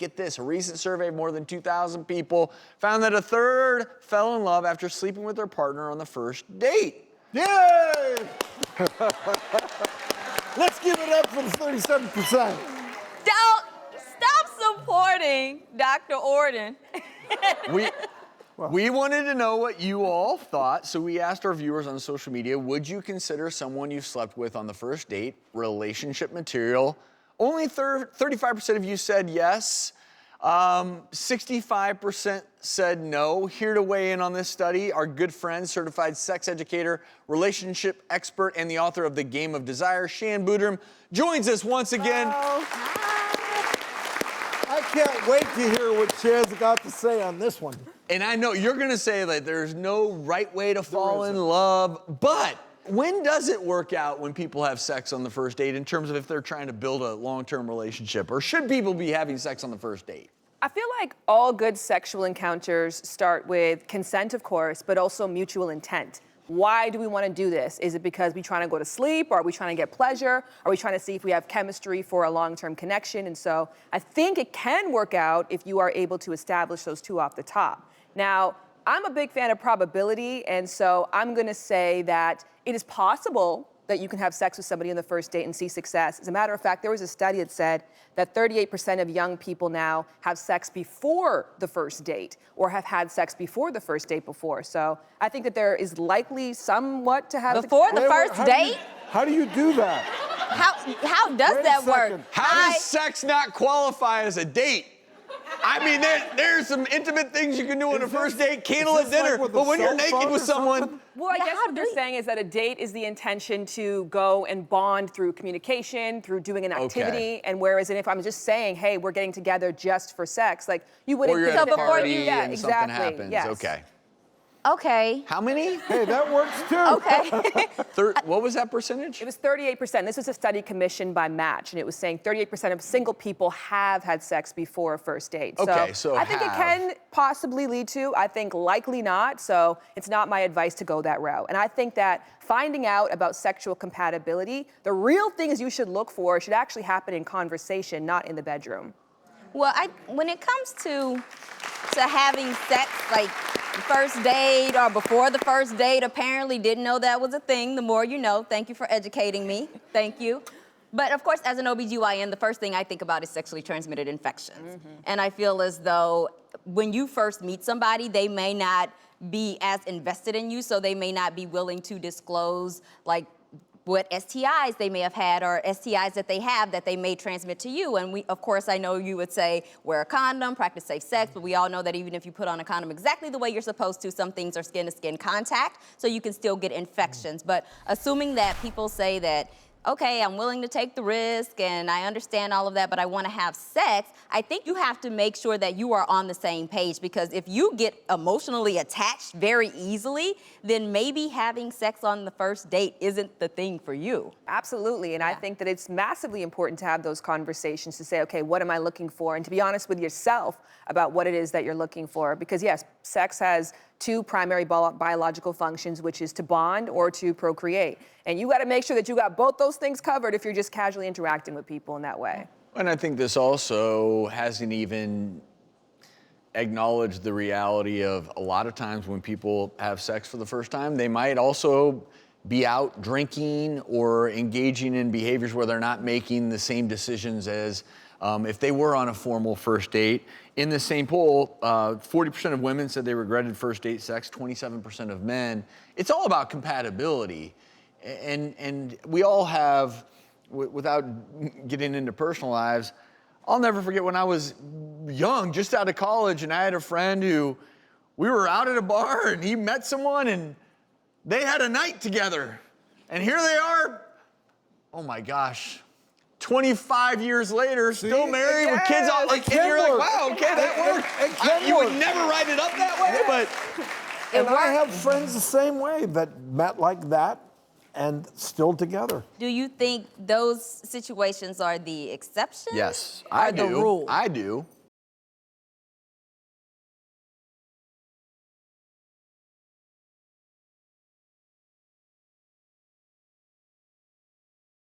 get this, a recent survey of more than 2,000 people found that a third fell in love after sleeping with their partner on the first date. Yay! Let's give it up for the 37%. Don't stop supporting Dr. Ordon. We wanted to know what you all thought, so we asked our viewers on social media, would you consider someone you slept with on the first date relationship material? Only 35% of you said yes. 65% said no. Here to weigh in on this study, our good friend, certified sex educator, relationship expert, and the author of The Game of Desire, Shan Boodram, joins us once again. Oh. I can't wait to hear what Shan's got to say on this one. And I know you're gonna say that there's no right way to fall in love, but when does it work out when people have sex on the first date in terms of if they're trying to build a long-term relationship? Or should people be having sex on the first date? I feel like all good sexual encounters start with consent, of course, but also mutual intent. Why do we want to do this? Is it because we're trying to go to sleep? Or are we trying to get pleasure? Are we trying to see if we have chemistry for a long-term connection? And so I think it can work out if you are able to establish those two off the top. Now, I'm a big fan of probability, and so I'm going to say that it is possible that you can have sex with somebody on the first date and see success. As a matter of fact, there was a study that said that 38% of young people now have sex before the first date or have had sex before the first date before. So I think that there is likely somewhat to have Before the first date? How do you do that? How does that work? How does sex not qualify as a date? I mean, there's some intimate things you can do on a first date, candlelit dinner, like but when you're naked with someone... Well, I guess what they're saying is that a date is the intention to go and bond through communication, through doing an activity, and whereas if I'm just saying, hey, we're getting together just for sex, like you wouldn't... Or you're at a party yeah, and exactly, something happens, yes. okay. Okay. How many? Hey, that works too. Okay. What was that percentage? It was 38%. This was a study commissioned by Match, and it was saying 38% of single people have had sex before a first date. Okay, so I think it can possibly lead to, I think likely not, so it's not my advice to go that route. And I think that finding out about sexual compatibility, the real things you should look for should actually happen in conversation, not in the bedroom. Well, when it comes to having sex, like the first date or before the first date, apparently didn't know that was a thing. The more you know. Thank you for educating me. Thank you. But of course, as an OB-GYN, the first thing I think about is sexually transmitted infections. And I feel as though when you first meet somebody, they may not be as invested in you, so they may not be willing to disclose, like, what STIs they may have had or STIs that they have that they may transmit to you. And of course, I know you would say, wear a condom, practice safe sex, but we all know that even if you put on a condom exactly the way you're supposed to, some things are skin-to-skin contact, so you can still get infections. But assuming that people say that, okay, I'm willing to take the risk and I understand all of that, but I want to have sex, I think you have to make sure that you are on the same page, because if you get emotionally attached very easily, then maybe having sex on the first date isn't the thing for you. Absolutely, and I think that it's massively important to have those conversations to say, okay, what am I looking for? And to be honest with yourself about what it is that you're looking for. Because yes, sex has two primary biological functions, which is to bond or to procreate. And you gotta make sure that you got both those things covered if you're just casually interacting with people in that way. And I think this also hasn't even acknowledged the reality of a lot of times when people have sex for the first time, they might also be out drinking or engaging in behaviors where they're not making the same decisions as if they were on a formal first date. In the same poll, 40% of women said they regretted first date sex, 27% of men. It's all about compatibility. And we all have, without getting into personal lives, I'll never forget when I was young, just out of college, and I had a friend who, we were out at a bar and he met someone and they had a night together. And here they are, oh my gosh, 25 years later, still married with kids all, like, and you're like, wow, okay, that worked. You would never write it up that way, but. And I have friends the same way that met like that and still together. Do you think those situations are the exception? Yes, I do. The rule? I do.